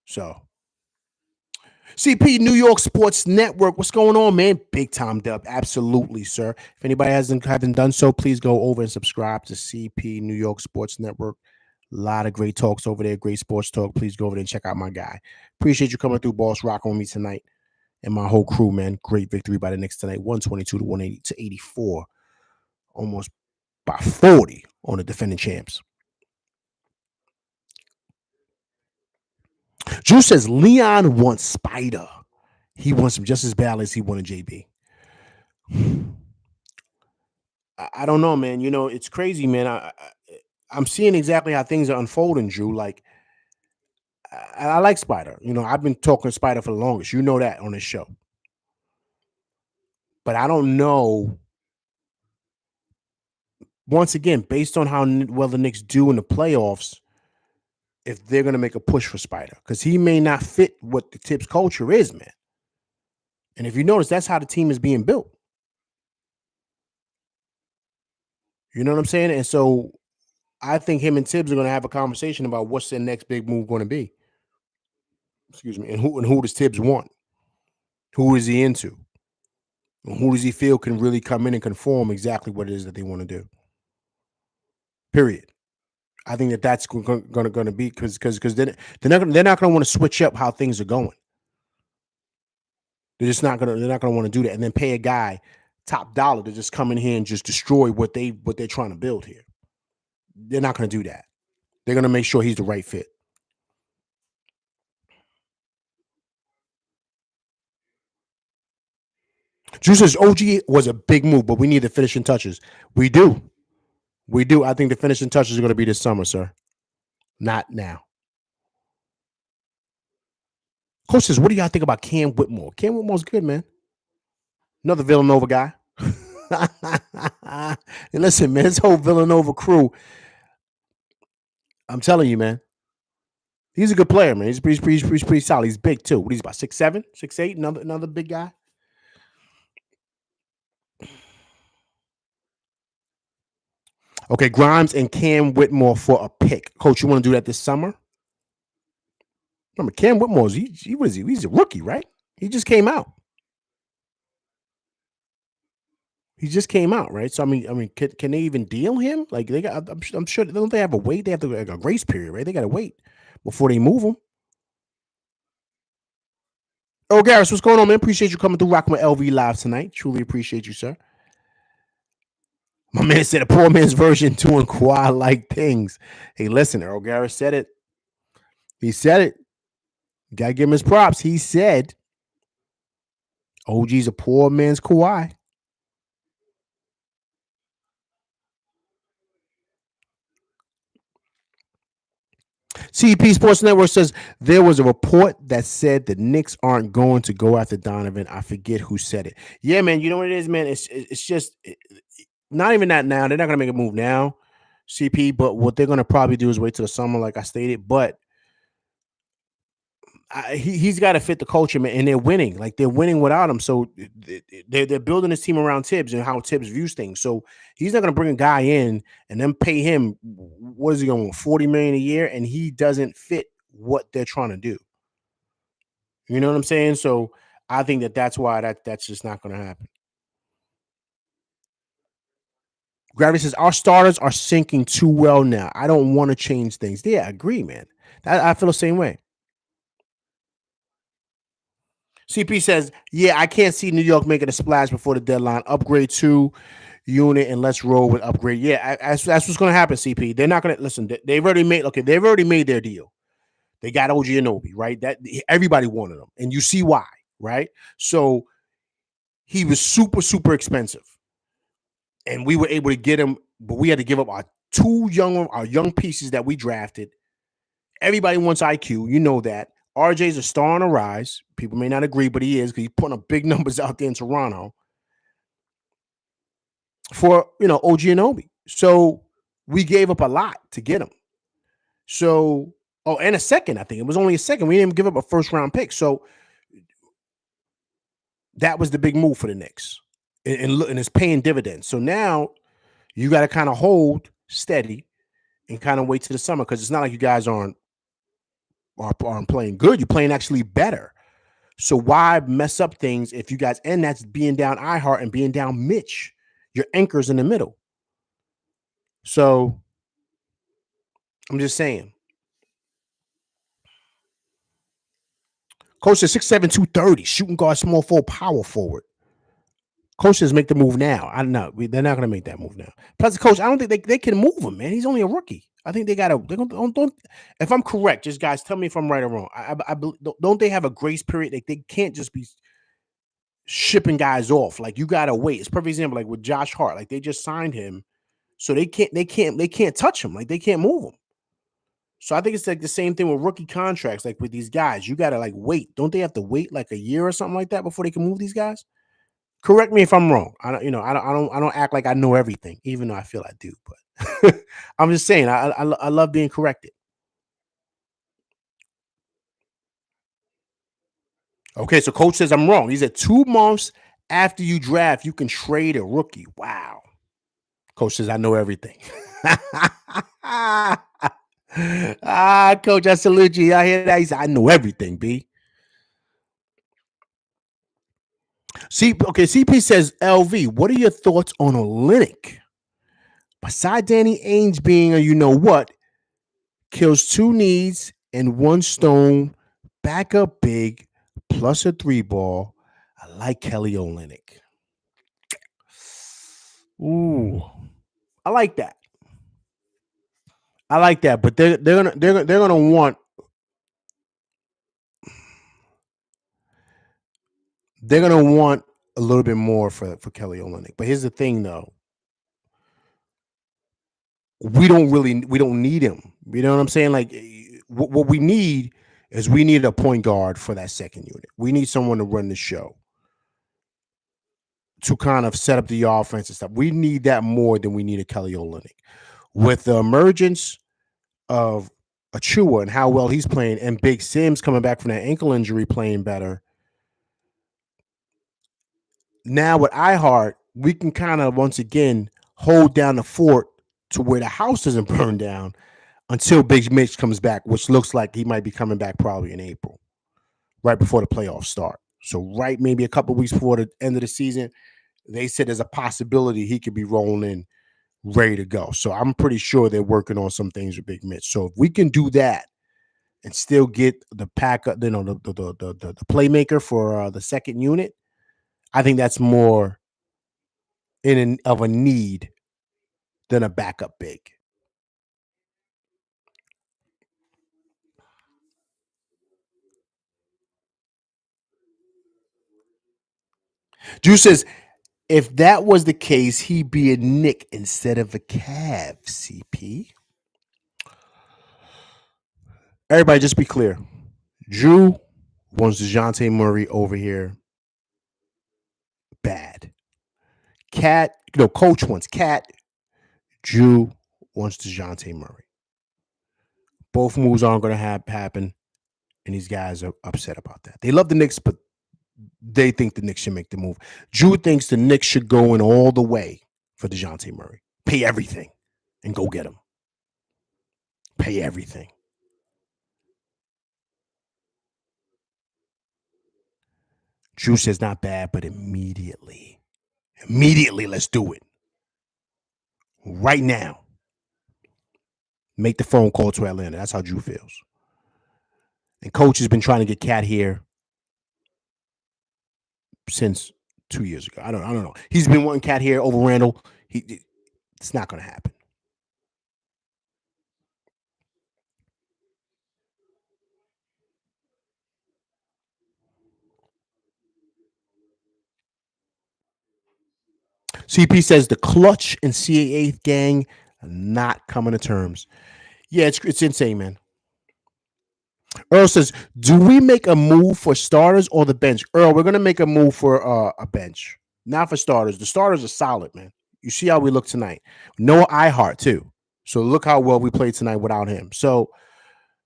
So, CP New York Sports Network, what's going on, man? Big time dub, absolutely, sir. If anybody hasn't done so, please go over and subscribe to CP New York Sports Network. A lot of great talks over there, great sports talk. Please go over there and check out my guy. Appreciate you coming through, boss. Rocking with me tonight and my whole crew, man. Great victory by the Knicks tonight, 122 to 180 to 84, almost by 40 on the defending champs. Drew says Leon wants Spider. He wants him just as bad as he wanted JB. I don't know, man. You know, it's crazy, man. I'm seeing exactly how things are unfolding, Drew. Like, I like Spider. You know, I've been talking Spider for the longest. You know that on this show. But I don't know. Once again, based on how well the Knicks do in the playoffs, if they're going to make a push for Spider, because he may not fit what the Tibbs culture is, man. And if you notice, that's how the team is being built. You know what I'm saying? And so I think him and Tibbs are going to have a conversation about what's their next big move going to be. Excuse me. And who does Tibbs want? Who is he into? And who does he feel can really come in and conform exactly what it is that they want to do? Period. I think that's going to be because they're not going to want to switch up how things are going. They're not going to want to do that and then pay a guy top dollar to just come in here and just destroy what they're trying to build here. They're not going to do that. They're going to make sure he's the right fit. Drew says OG was a big move, but we need the finishing touches. We do. I think the finishing touches are going to be this summer, sir. Not now. Coach says, what do y'all think about Cam Whitmore? Cam Whitmore's good, man. Another Villanova guy. And listen, man, this whole Villanova crew, I'm telling you, man, he's a good player, man. He's pretty solid. He's big, too. What, he's about 6'7", 6'8", another big guy. Okay, Grimes and Cam Whitmore for a pick. Coach, you want to do that this summer? Remember, Cam Whitmore, he's a rookie, right? He just came out. He just came out, right? So I mean, can they even deal him? Like they got, I'm sure don't they have a wait? They have like a grace period, right? They got to wait before they move him. Oh, Garris, what's going on, man? Appreciate you coming through, rocking with LV live tonight. Truly appreciate you, sir. My man said a poor man's version doing Kawhi like things. Hey, listen, Earl Garris said it. He said it. Gotta give him his props. He said OG's a poor man's Kawhi. CP Sports Network says there was a report that said the Knicks aren't going to go after Donovan. I forget who said it. Yeah, man. You know what it is, man? It's just not even that now. They're not going to make a move now, CP. But what they're going to probably do is wait till the summer, like I stated. But he's got to fit the culture, man. And they're winning. Like they're winning without him. So they're building this team around Tibbs and how Tibbs views things. So he's not going to bring a guy in and then pay him. What is he going $40 million a year? And he doesn't fit what they're trying to do. You know what I'm saying? So I think that's why that's just not going to happen. Gravity says our starters are sinking too well now. I don't want to change things. Yeah, I agree, man. I feel the same way. CP says, yeah, I can't see New York making a splash before the deadline. Upgrade 2 unit and let's roll with upgrade. Yeah, that's what's going to happen, CP. They're not going to listen. They've already made their deal. They got OG Anunoby, right? That everybody wanted him, and you see why, right? So he was super, super expensive, and we were able to get him, but we had to give up our Two young pieces that we drafted. Everybody wants IQ. You know that. RJ's a star on the rise. People may not agree, but he is because he's putting up big numbers out there in Toronto for OG Anunoby. So we gave up a lot to get him. So and a second, I think it was only a second. We didn't even give up a first round pick. So that was the big move for the Knicks, and it's paying dividends. So now you got to kind of hold steady and kind of wait to the summer because it's not like you guys aren't playing good. You're playing actually better. So why mess up things if you guys, and that's being down iHeart and being down Mitch, your anchors in the middle. So I'm just saying. Coach says 6'7", 230, shooting guard, small forward, power forward. Coach says make the move now. I don't know. They're not going to make that move now. Plus, coach, I don't think they can move him, man. He's only a rookie. I think they got to. Don't. If I'm correct, just guys, tell me if I'm right or wrong. Don't they have a grace period? Like they can't just be shipping guys off. Like you got to wait. It's a perfect example. Like with Josh Hart, like they just signed him, so they can't touch him. Like they can't move him. So I think it's like the same thing with rookie contracts. Like with these guys, you got to like wait. Don't they have to wait like a year or something like that before they can move these guys? Correct me if I'm wrong. I don't act like I know everything, even though I feel I do. But I'm just saying, I love being corrected. Okay, so coach says I'm wrong. He said 2 months after you draft, you can trade a rookie. Wow. Coach says I know everything. Coach, I salute you. I hear that. He said I know everything, B. CP says LV. What are your thoughts on Olynyk? Beside Danny Ainge being a you know what, kills 2 needs and 1 stone, backup big, plus a 3 ball. I like Kelly Olynyk. Ooh, I like that. I like that, but they're gonna want a little bit more for Kelly Olynyk. But here's the thing, though. We don't need him. You know what I'm saying? Like what we need is we need a point guard for that second unit. We need someone to run the show, to kind of set up the offense and stuff. We need that more than we need a Kelly Olynyk. With the emergence of Achua and how well he's playing, and Big Sims coming back from that ankle injury playing better, now with iHeart, we can kind of once again hold down the fort to where the house doesn't burn down until Big Mitch comes back, which looks like he might be coming back probably in April, right before the playoffs start. So right maybe a couple of weeks before the end of the season, they said there's a possibility he could be rolling in ready to go. So I'm pretty sure they're working on some things with Big Mitch. So if we can do that and still get the pack, the playmaker for the second unit, I think that's more of a need than a backup big. Drew says if that was the case, he'd be a Knick instead of a Cav. CP. Everybody, just be clear. Drew wants DeJounte Murray over here bad. Coach wants Cat. Drew wants DeJounte Murray. Both moves aren't going to happen, and these guys are upset about that. They love the Knicks, but they think the Knicks should make the move. Drew thinks the Knicks should go in all the way for DeJounte Murray. Pay everything and go get him. Pay everything. Drew says not bad, but immediately. Immediately, let's do it. Right now. Make the phone call to Atlanta. That's how Drew feels. And coach has been trying to get Cat here since 2 years ago. I don't know. He's been wanting Cat here over Randall. It's not going to happen. CP says the clutch and CA8 gang Not coming to terms. Yeah, it's insane, man. Earl says, "Do we make a move for starters or the bench?" Earl, we're gonna make a move for a bench, not for starters. The starters are solid, man. You see how we look tonight. Noah Ihart too. So look how well we played tonight without him. So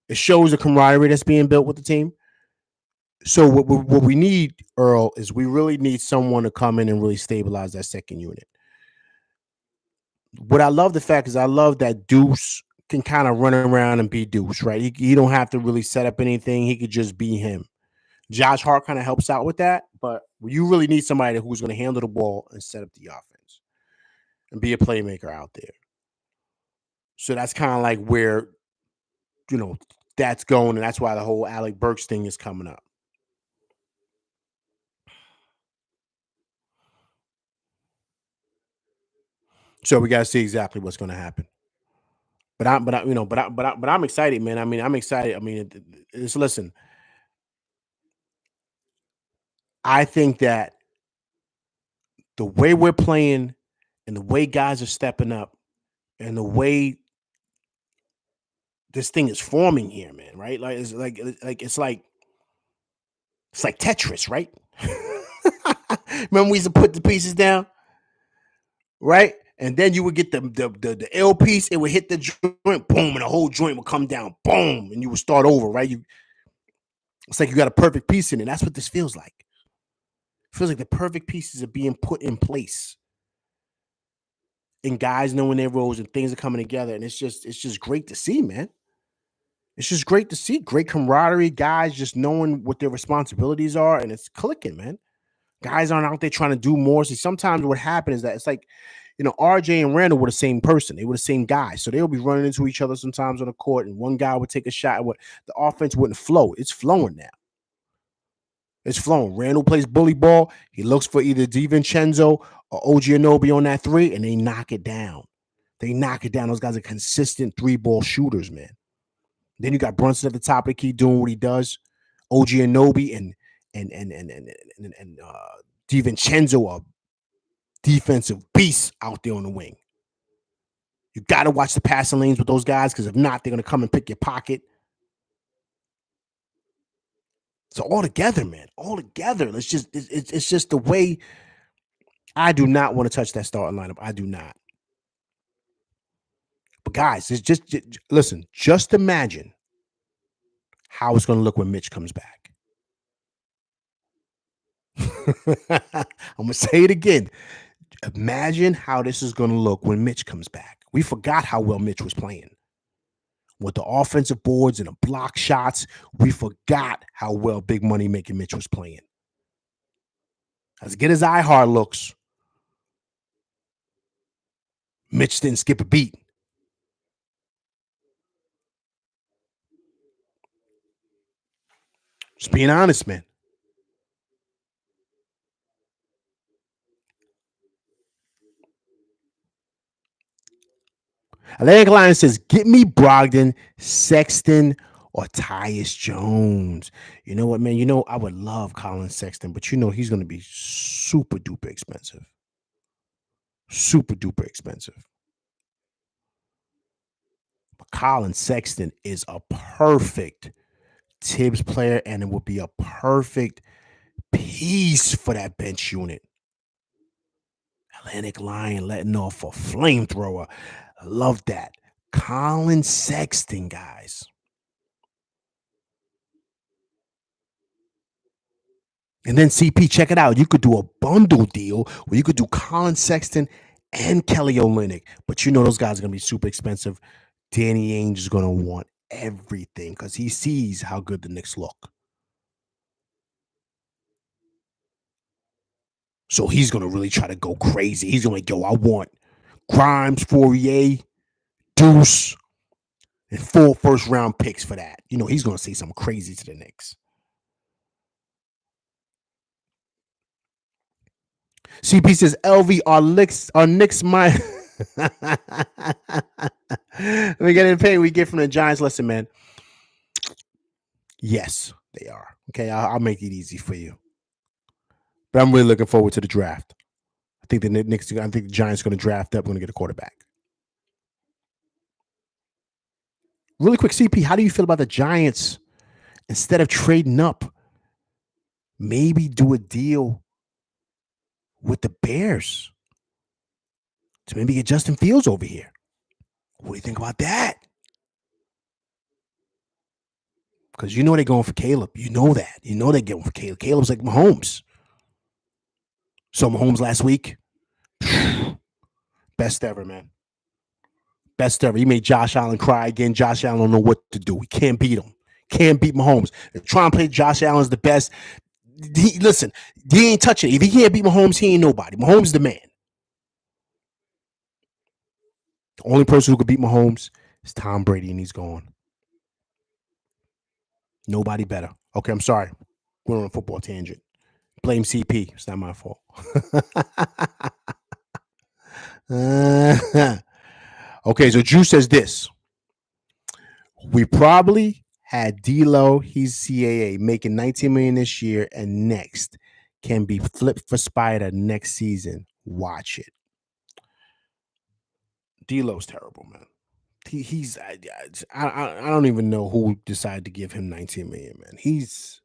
it shows the camaraderie that's being built with the team. So what we need, Earl, is we really need someone to come in and really stabilize that second unit. What I love the fact is I love that Deuce can kind of run around and be Deuce, right? He don't have to really set up anything. He could just be him. Josh Hart kind of helps out with that, but you really need somebody who's going to handle the ball and set up the offense and be a playmaker out there. So that's kind of like where, you know, that's going, and that's why the whole Alec Burks thing is coming up. So we got to see exactly what's going to happen. But I'm excited, man. I mean, I'm excited. I mean, listen. I think that the way we're playing and the way guys are stepping up and the way this thing is forming here, man, right? It's like Tetris, right? Remember we used to put the pieces down, right? And then you would get the L piece, it would hit the joint, boom, and the whole joint would come down, boom, and you would start over, right? It's like you got a perfect piece in it. That's what this feels like. It feels like the perfect pieces are being put in place. And guys knowing their roles and things are coming together. And it's just great to see, man. It's just great to see. Great camaraderie, guys just knowing what their responsibilities are, and it's clicking, man. Guys aren't out there trying to do more. See, sometimes what happens is that it's like, RJ and Randall were the same person. They were the same guy. So they'll be running into each other sometimes on the court, and one guy would take a shot, and the offense wouldn't flow. It's flowing now. It's flowing. Randall plays bully ball. He looks for either DiVincenzo or OG Anunoby on that three, and they knock it down. They knock it down. Those guys are consistent three-ball shooters, man. Then you got Brunson at the top of the key doing what he does. OG Anunoby and DiVincenzo are defensive beasts out there on the wing. You got to watch the passing lanes with those guys, because if not, they're going to come and pick your pocket. So all together, man, all together. It's just the way. I do not want to touch that starting lineup. I do not. But guys, it's just listen. Just imagine how it's going to look when Mitch comes back. I'm gonna say it again. Imagine how this is going to look when Mitch comes back. We forgot how well Mitch was playing. With the offensive boards and the block shots, we forgot how well Big Money Making Mitch was playing. As good as Ihart looks, Mitch didn't skip a beat. Just being honest, man. Atlantic Lion says, "Get me Brogdon, Sexton, or Tyus Jones." You know what, man? I would love Colin Sexton, but he's going to be super duper expensive. Super duper expensive. But Colin Sexton is a perfect Tibbs player, and it would be a perfect piece for that bench unit. Atlantic Lion letting off a flamethrower. I love that. Colin Sexton, guys. And then CP, check it out. You could do a bundle deal where you could do Colin Sexton and Kelly Olynyk. But those guys are going to be super expensive. Danny Ainge is going to want everything because he sees how good the Knicks look. So he's going to really try to go crazy. He's going to go, I want Grimes, Fourier, Deuce, and 4 first-round picks for that. He's going to say something crazy to the Knicks. CP says, LV, our Knicks might. We get in pay we get from the Giants. Listen, man. Yes, they are. Okay, I'll make it easy for you. But I'm really looking forward to the draft. I think the Giants are going to draft up. We're going to get a quarterback. Really quick, CP, how do you feel about the Giants instead of trading up? Maybe do a deal with the Bears to maybe get Justin Fields over here. What do you think about that? Because you know they're going for Caleb. You know that. You know they're going for Caleb. Caleb's like Mahomes. So Mahomes last week, best ever, man. Best ever. He made Josh Allen cry again. Josh Allen don't know what to do. He can't beat him. Can't beat Mahomes. They're trying to play Josh Allen's the best. Listen, he ain't touching it. If he can't beat Mahomes, he ain't nobody. Mahomes the man. The only person who could beat Mahomes is Tom Brady, and he's gone. Nobody better. Okay, I'm sorry. We're on a football tangent. Blame CP. It's not my fault. Okay, so Drew says this. We probably had D-Lo, he's CAA, making $19 million this year and next. Can be flipped for Spider next season. Watch it. D-Lo's terrible, man. I don't even know who decided to give him $19 million, man. He's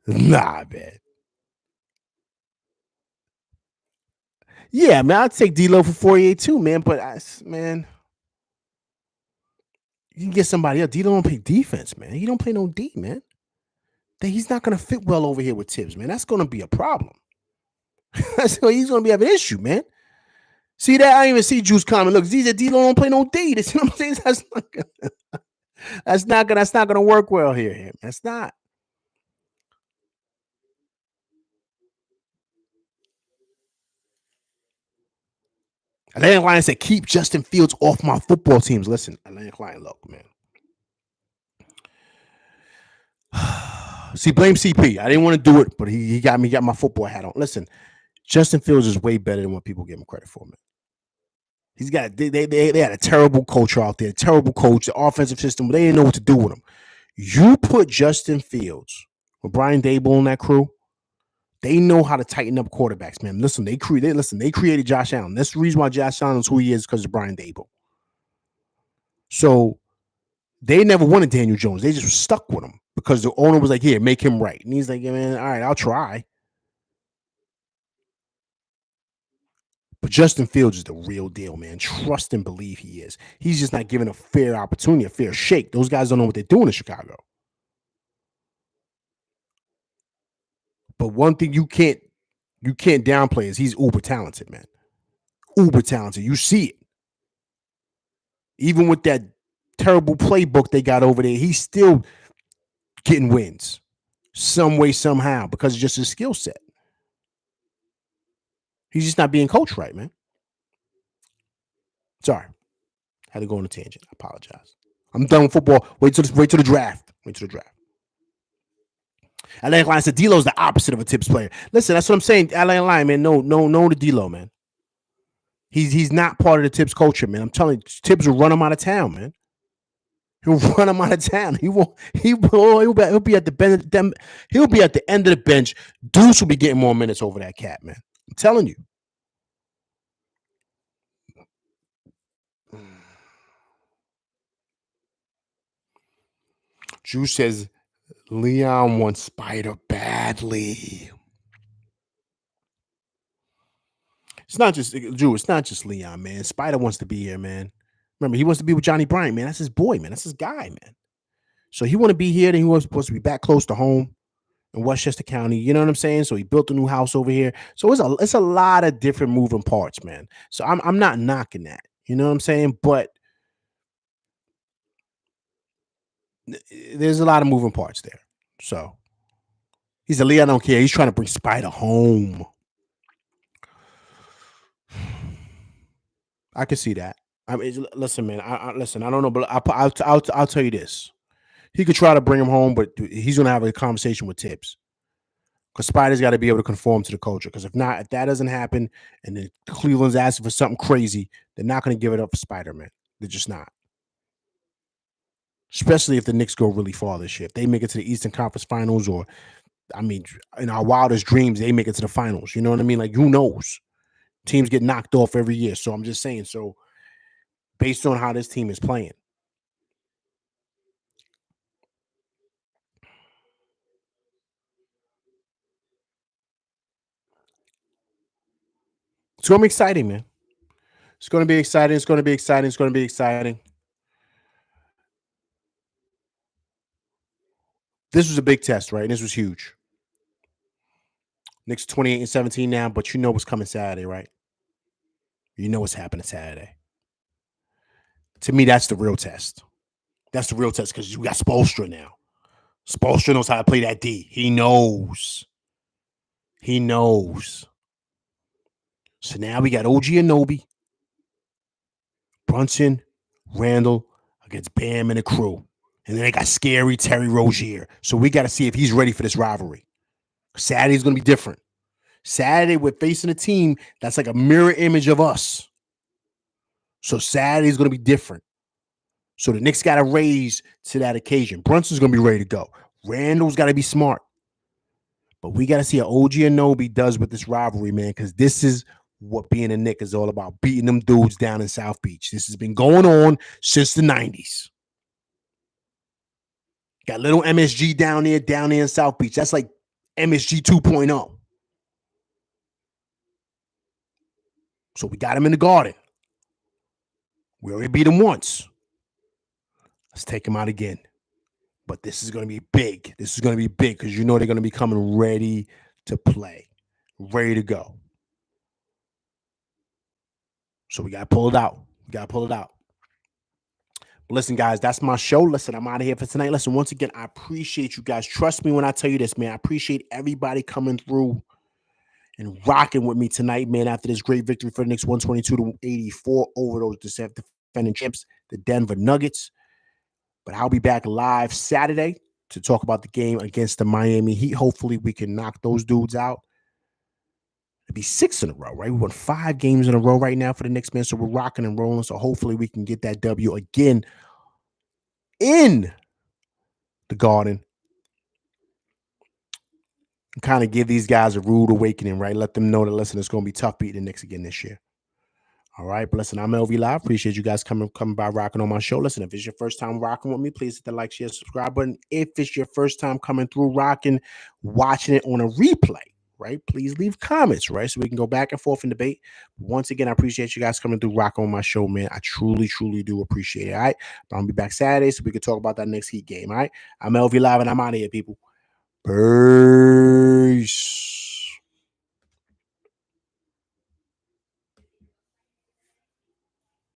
nah, man. Yeah, man, I'd take D-Lo for 48 too, man. But man, you can get somebody else. D-Lo don't play defense, man. He don't play no D, man. He's not gonna fit well over here with Tibbs, man. That's gonna be a problem. So he's gonna be having an issue, man. See that? I didn't even see Juice comment. Look, he said D-Lo don't play no D. That's what I'm saying. That's not gonna work well here. That's not. Atlantic Lion said, keep Justin Fields off my football teams. Listen, Atlantic Lion, look, man. See, blame CP. I didn't want to do it, but he got my football hat on. Listen, Justin Fields is way better than what people give him credit for, man. He's got they had a terrible culture out there, terrible coach, the offensive system, but they didn't know what to do with him. You put Justin Fields with Brian Daboll and that crew, they know how to tighten up quarterbacks, man. Listen, they created Josh Allen. That's the reason why Josh Allen is who he is, because of Brian Daboll. So they never wanted Daniel Jones. They just stuck with him because the owner was like, here, make him right. And he's like, yeah, man, all right, I'll try. But Justin Fields is the real deal, man. Trust and believe he is. He's just not given a fair opportunity, a fair shake. Those guys don't know what they're doing in Chicago. But one thing you can't downplay is he's uber talented, man. Uber talented. You see it. Even with that terrible playbook they got over there, he's still getting wins some way, somehow, because it's just his skill set. He's just not being coached right, man. Sorry. Had to go on a tangent. I apologize. I'm done with football. Wait till the draft. Atlantic Lion said D-Lo's the opposite of a Tibbs player. Listen, that's what I'm saying. Atlantic Lion, man, no to D-Lo, man. He's not part of the Tibbs culture, man. I'm telling you, Tibbs will run him out of town, man. He'll run him out of town. He'll be at the bench. He'll be at the end of the bench. Deuce will be getting more minutes over that cat, man. I'm telling you. Drew says Leon wants Spider badly. It's not just Drew. It's not just Leon, man. Spider wants to be here, man. Remember, he wants to be with Johnny Bryant, man. That's his boy, man. That's his guy, man. So he want to be here. Then he was supposed to be back close to home in Westchester County. You know what I'm saying? So he built a new house over here. So it's a lot of different moving parts, man. So I'm not knocking that. You know what I'm saying? But there's a lot of moving parts there. So he said, Lee, I don't care. He's trying to bring Spider home. I can see that. I mean, listen, man. Listen. I don't know, but I'll tell you this. He could try to bring him home, but he's gonna have a conversation with Tibbs, because Spider's got to be able to conform to the culture. Because if that doesn't happen, and then Cleveland's asking for something crazy, they're not going to give it up for Spider-Man. They're just not. Especially if the Knicks go really far this year. If they make it to the Eastern Conference Finals, or I mean, in our wildest dreams, they make it to the finals. You know what I mean? Like, who knows? Teams get knocked off every year. So I'm just saying. So based on how this team is playing. It's going to be exciting, man. It's going to be exciting. It's going to be exciting. It's going to be exciting. This was a big test, right? And this was huge. Knicks 28-17 now, but you know what's coming Saturday, right? You know what's happening Saturday. To me, that's the real test. That's the real test because you got Spoelstra now. Spoelstra knows how to play that D. He knows. He knows. So now we got OG Anunoby, Brunson, Randall against Bam and the crew. And then they got scary Terry Rozier. So we got to see if he's ready for this rivalry. Saturday's going to be different. Saturday, we're facing a team that's like a mirror image of us. So Saturday's going to be different. So the Knicks got to raise to that occasion. Brunson's going to be ready to go. Randall's got to be smart. But we got to see how OG Anunoby does with this rivalry, man, because this is what being a Knick is all about, beating them dudes down in South Beach. This has been going on since the 90s. Got little MSG down there in South Beach. That's like MSG 2.0. So we got him in the Garden. We already beat him once. Let's take him out again. But this is going to be big. This is going to be big because you know they're going to be coming ready to play, ready to go. So we got to pull it out. We got to pull it out. But listen, guys, that's my show. Listen, I'm out of here for tonight. Listen, once again, I appreciate you guys. Trust me when I tell you this, man. I appreciate everybody coming through and rocking with me tonight, man, after this great victory for the Knicks, 122-84 over those defending champs, the Denver Nuggets. But I'll be back live Saturday to talk about the game against the Miami Heat. Hopefully, we can knock those dudes out. It'd be 6 in a row, right? We won 5 games in a row right now for the Knicks, man. So we're rocking and rolling. So hopefully we can get that W again in the Garden and kind of give these guys a rude awakening, right? Let them know that, listen, it's going to be tough beating the Knicks again this year. All right, but listen, I'm LV Live. Appreciate you guys coming by rocking on my show. Listen, if it's your first time rocking with me, please hit the like, share, subscribe button. If it's your first time coming through rocking, watching it on a replay, right? Please leave comments, right? So we can go back and forth and debate. Once again, I appreciate you guys coming through rocking on my show, man. I truly, truly do appreciate it. All right, but I'll be back Saturday so we can talk about that next Heat game. All right, I'm LV Live and I'm out of here, people. Peace.